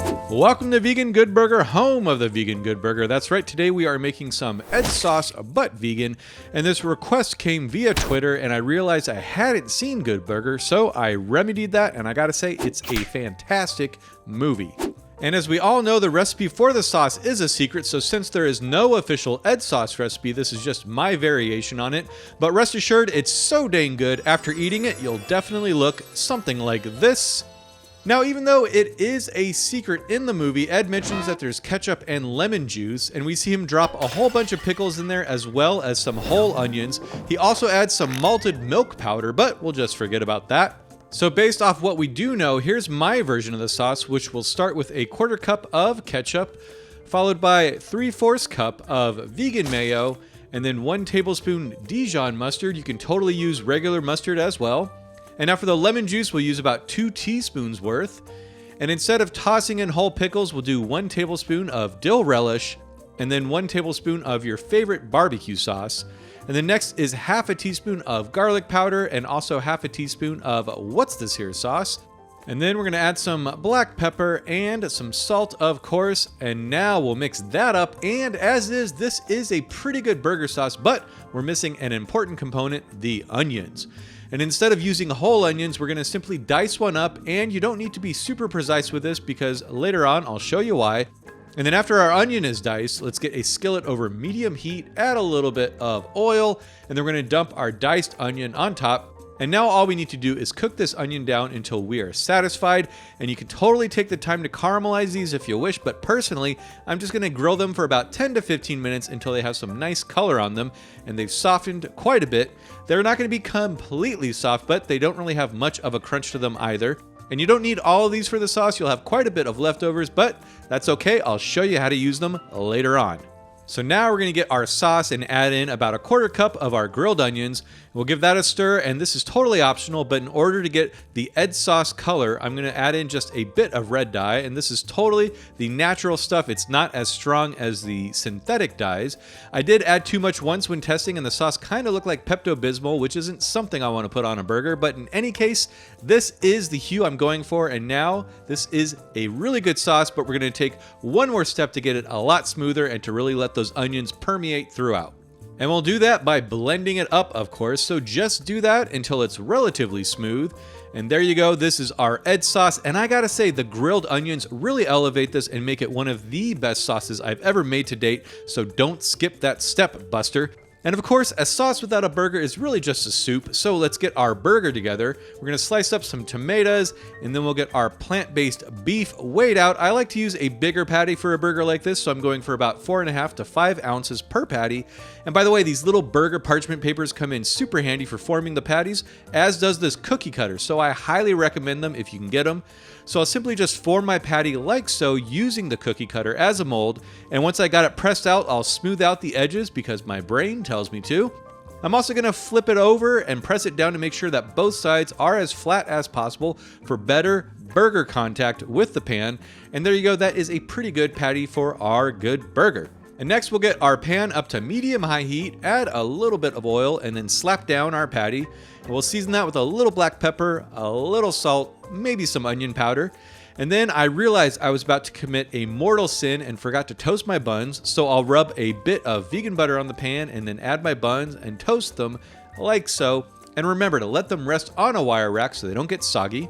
Welcome to Vegan Good Burger, home of the Vegan Good Burger. That's right, today we are making some Ed sauce but vegan, and this request came via Twitter, and I realized I hadn't seen Good Burger, so I remedied that, and I gotta say, it's a fantastic movie. And as we all know, the recipe for the sauce is a secret, so since there is no official Ed sauce recipe, this is just my variation on it. But rest assured, it's so dang good, after eating it, you'll definitely look something like this. Now, even though it is a secret in the movie, Ed mentions that there's ketchup and lemon juice, and we see him drop a whole bunch of pickles in there as well as some whole onions. He also adds some malted milk powder, but we'll just forget about that. So based off what we do know, here's my version of the sauce, which will start with a 1/4 cup of ketchup, followed by 3/4 cup of vegan mayo, and then 1 tablespoon Dijon mustard. You can totally use regular mustard as well. And now for the lemon juice, we'll use about 2 teaspoons worth. And instead of tossing in whole pickles, we'll do 1 tablespoon of dill relish, and then 1 tablespoon of your favorite barbecue sauce. And then next is 1/2 teaspoon of garlic powder, and also 1/2 teaspoon of what's this here sauce. And then we're gonna add some black pepper and some salt, of course. And now we'll mix that up. And as is, this is a pretty good burger sauce, but we're missing an important component, the onions. And instead of using whole onions, we're gonna simply dice one up, and you don't need to be super precise with this because later on I'll show you why. And then after our onion is diced, let's get a skillet over medium heat, add a little bit of oil, and then we're gonna dump our diced onion on top. And now all we need to do is cook this onion down until we are satisfied, and you can totally take the time to caramelize these if you wish, but personally, I'm just gonna grill them for about 10 to 15 minutes until they have some nice color on them, and they've softened quite a bit. They're not gonna be completely soft, but they don't really have much of a crunch to them either. And you don't need all of these for the sauce, you'll have quite a bit of leftovers, but that's okay, I'll show you how to use them later on. So now we're gonna get our sauce and add in about a 1/4 cup of our grilled onions. We'll give that a stir, and this is totally optional, but in order to get the Ed sauce color, I'm gonna add in just a bit of red dye, and this is totally the natural stuff. It's not as strong as the synthetic dyes. I did add too much once when testing, and the sauce kind of looked like Pepto-Bismol, which isn't something I wanna put on a burger, but in any case, this is the hue I'm going for, and now this is a really good sauce, but we're gonna take one more step to get it a lot smoother and to really let those onions permeate throughout. And we'll do that by blending it up, of course, so just do that until it's relatively smooth. And there you go, this is our Ed sauce, and I gotta say, the grilled onions really elevate this and make it one of the best sauces I've ever made to date, so don't skip that step, Buster. And of course, a sauce without a burger is really just a soup, so let's get our burger together. We're gonna slice up some tomatoes, and then we'll get our plant-based beef weighed out. I like to use a bigger patty for a burger like this, so I'm going for about 4.5 to 5 ounces per patty. And by the way, these little burger parchment papers come in super handy for forming the patties, as does this cookie cutter, so I highly recommend them if you can get them. So I'll simply just form my patty like so, using the cookie cutter as a mold, and once I got it pressed out, I'll smooth out the edges because my brain tells me to. I'm also gonna flip it over and press it down to make sure that both sides are as flat as possible for better burger contact with the pan. And there you go, that is a pretty good patty for our good burger. And next we'll get our pan up to medium-high heat, add a little bit of oil, and then slap down our patty. And we'll season that with a little black pepper, a little salt, maybe some onion powder. And then I realized I was about to commit a mortal sin and forgot to toast my buns, so I'll rub a bit of vegan butter on the pan and then add my buns and toast them like so. And remember to let them rest on a wire rack so they don't get soggy.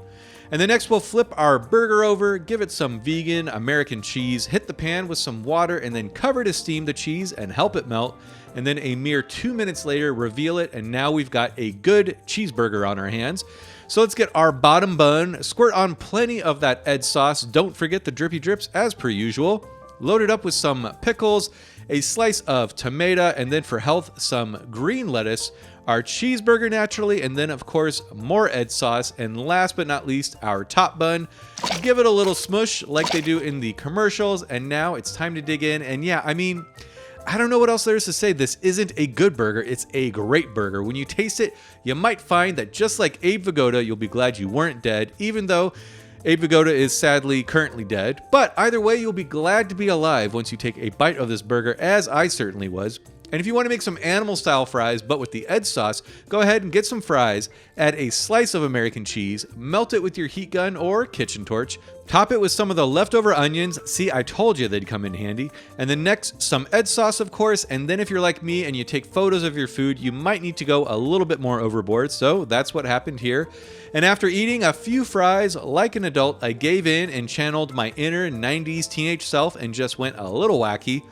And then next we'll flip our burger over, give it some vegan American cheese, hit the pan with some water, and then cover to steam the cheese and help it melt. And then a mere 2 minutes later, reveal it, and now we've got a good cheeseburger on our hands. So let's get our bottom bun, squirt on plenty of that Ed sauce, don't forget the drippy drips as per usual. Load it up with some pickles, a slice of tomato, and then for health, some green lettuce, our cheeseburger naturally, and then of course more Ed sauce, and last but not least, our top bun. Give it a little smush like they do in the commercials, and now it's time to dig in. And yeah, I mean, I don't know what else there is to say. This isn't a good burger, it's a great burger. When you taste it, you might find that just like Abe Vigoda, you'll be glad you weren't dead, even though Abe Vigoda is sadly currently dead. But either way, you'll be glad to be alive once you take a bite of this burger, as I certainly was. And if you want to make some animal style fries but with the Ed sauce, go ahead and get some fries, add a slice of American cheese, melt it with your heat gun or kitchen torch, top it with some of the leftover onions, see I told you they'd come in handy, and then next some Ed sauce of course, and then if you're like me and you take photos of your food, you might need to go a little bit more overboard, so that's what happened here. And after eating a few fries, like an adult, I gave in and channeled my inner 90s teenage self and just went a little wacky.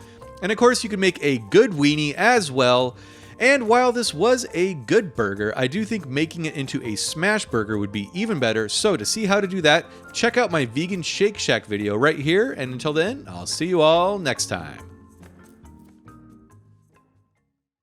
And of course, you can make a good weenie as well. And while this was a good burger, I do think making it into a smash burger would be even better. So to see how to do that, check out my vegan Shake Shack video right here. And until then, I'll see you all next time.